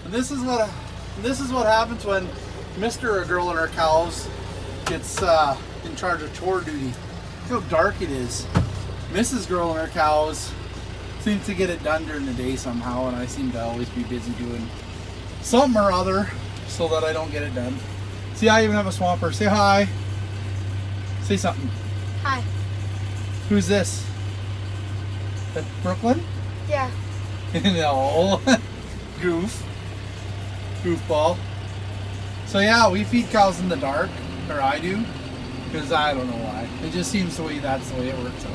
This is what happens when Mr. Girl and Her Cows gets in charge of chore duty. Look how dark it is. Mrs. Girl and Her Cows seems to get it done during the day somehow, and I seem to always be busy doing something or other so that I don't get it done. See, I even have a swamper. Say hi. Say something. Hi. Who's this? That Brooklyn? Yeah. No. Goofball. So yeah, we feed cows in the dark, or I do, because I don't know why. It just seems that's the way it works out.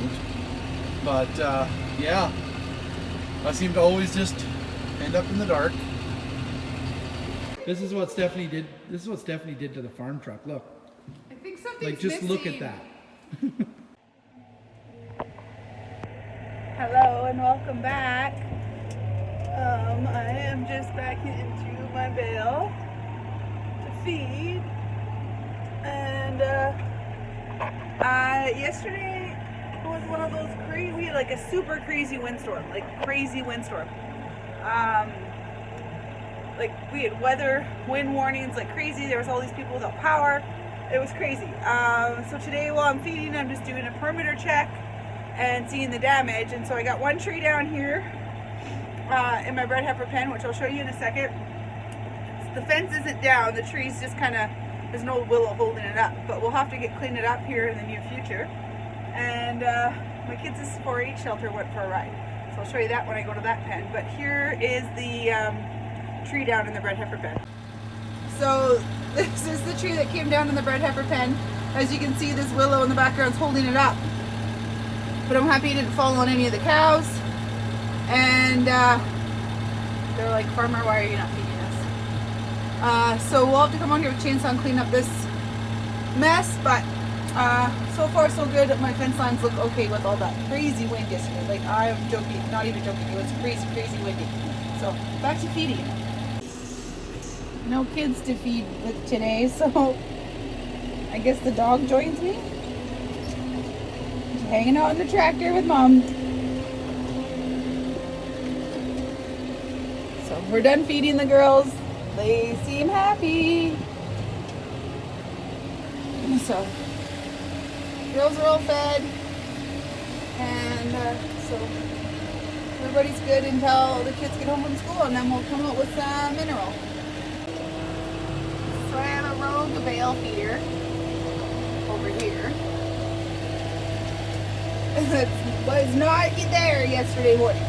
But yeah, I seem to always just end up in the dark. This is what Stephanie did. This is what Stephanie did to the farm truck. Look. I think something's like just missing. Look at that. Hello and welcome back. I am just backing into my bale to feed, and yesterday was one of those crazy. We had like a super crazy windstorm, like crazy windstorm. Like we had wind warnings like crazy. There was all these people without power. It was crazy. So today while I'm feeding, I'm just doing a perimeter check and seeing the damage. And so I got one tree down here in my bread heifer pen, which I'll show you in a second. The fence isn't down. The tree's just kind of, there's no willow holding it up. But we'll have to clean it up here in the near future. And my kids' 4-H shelter went for a ride. So I'll show you that when I go to that pen. But here is the tree down in the bread heifer pen. So this is the tree that came down in the bread heifer pen. As you can see, this willow in the background is holding it up. But I'm happy it didn't fall on any of the cows. And they're like, "Farmer, why are you not feeding us?" So we'll have to come on here with a chainsaw and clean up this mess. But so far so good. My fence lines look okay with all that crazy wind yesterday. Like, I'm joking, not even joking. It was crazy, crazy windy. So back to feeding. No kids to feed with today, so I guess the dog joins me. Just hanging out in the tractor with Mom. So we're done feeding the girls. They seem happy. So girls are all fed, and so everybody's good until the kids get home from school, and then we'll come out with some mineral. So I have a rogue bale feeder over here. It was not there yesterday morning.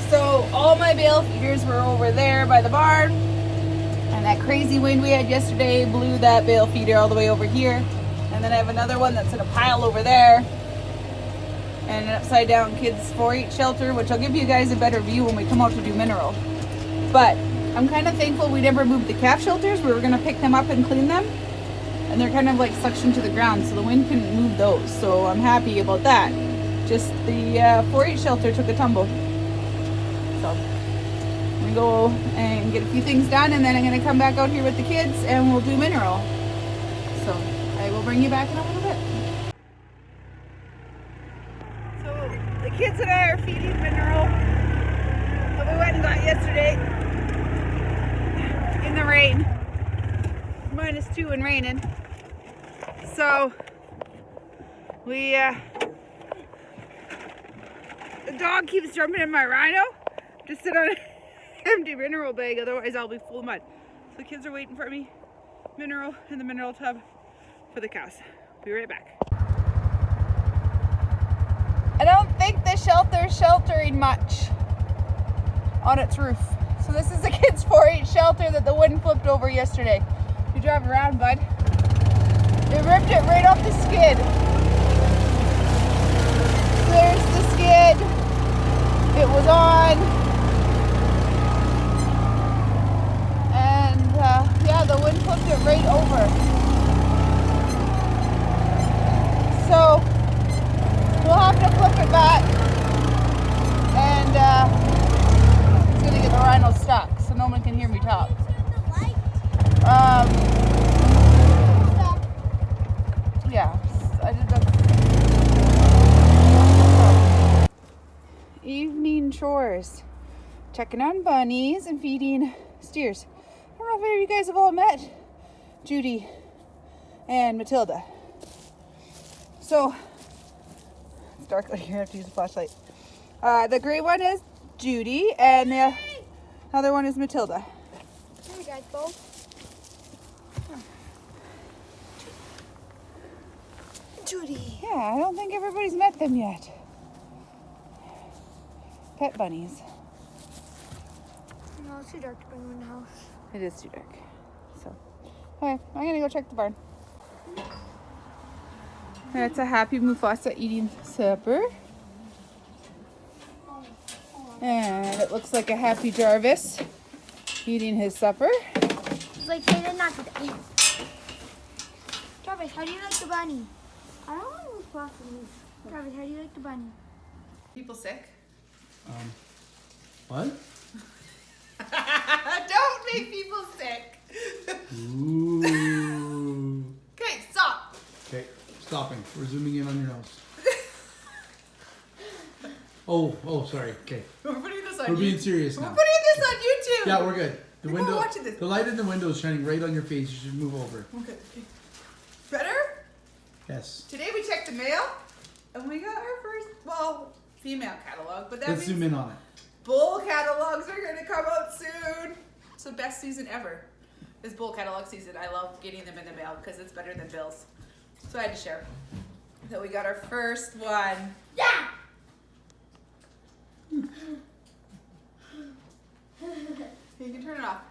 So all my bale feeders were over there by the barn, and that crazy wind we had yesterday blew that bale feeder all the way over here. And then I have another one that's in a pile over there, and an upside down kids 4-H shelter, which I'll give you guys a better view when we come out to do mineral. But I'm kind of thankful we never moved the calf shelters. We were going to pick them up and clean them, and they're kind of like suctioned to the ground, so the wind couldn't move those. So I'm happy about that. Just the 4-H shelter took a tumble. So I'm going to go and get a few things done, and then I'm going to come back out here with the kids and we'll do mineral. So I will bring you back in a little bit. So the kids and I are feeding mineral that we went and got yesterday in the rain. -2 and raining. So we the dog keeps jumping in my rhino to sit on an empty mineral bag, otherwise I'll be full of mud. So the kids are waiting for me. Mineral in the mineral tub for the cows. Be right back. I don't think the shelter's sheltering much on its roof. So this is the kids' 4-H shelter that the wind flipped over yesterday. You drive around, bud. It ripped it right off the skid. There's the skid. It was on. And yeah, the wind flipped it right over. So we'll have to flip it back, and it's gonna get the rhino stuck so no one can hear me talk. Yeah, I did that. Evening chores. checking on bunnies and feeding steers. I don't know if any of you guys have all met Judy and Matilda. So, it's dark out here, I have to use a flashlight. The gray one is Judy, and the other one is Matilda. Here, guys, both. Judy. Yeah, I don't think everybody's met them yet. Pet bunnies. No, it's too dark to bring them in the house. It is too dark. So, okay, I'm gonna go check the barn. That's a happy Mufasa eating supper. And it looks like a happy Jarvis eating his supper. It's like, hey, then not today. Travis, how do you like the bunny? I don't want to move fast. Travis, how do you like the bunny? People sick? What? Don't make people sick. Ooh. Okay, stop. Okay, stopping. We're zooming in on your nose. Oh, sorry. Okay. We're putting this on We're being YouTube. serious We're now. putting this on YouTube. Yeah, we're good. The People are window, watching this. the light in the window is shining right on your face. You should move over. Okay. Better? Yes. Today we checked the mail and we got our first, female catalog, but that Let's means zoom in on it. bull catalogs are going to come out soon. It's the best season ever. Is bull catalog season. I love getting them in the mail because it's better than bills. So I had to share that we got our first one. Yeah! You can turn it off.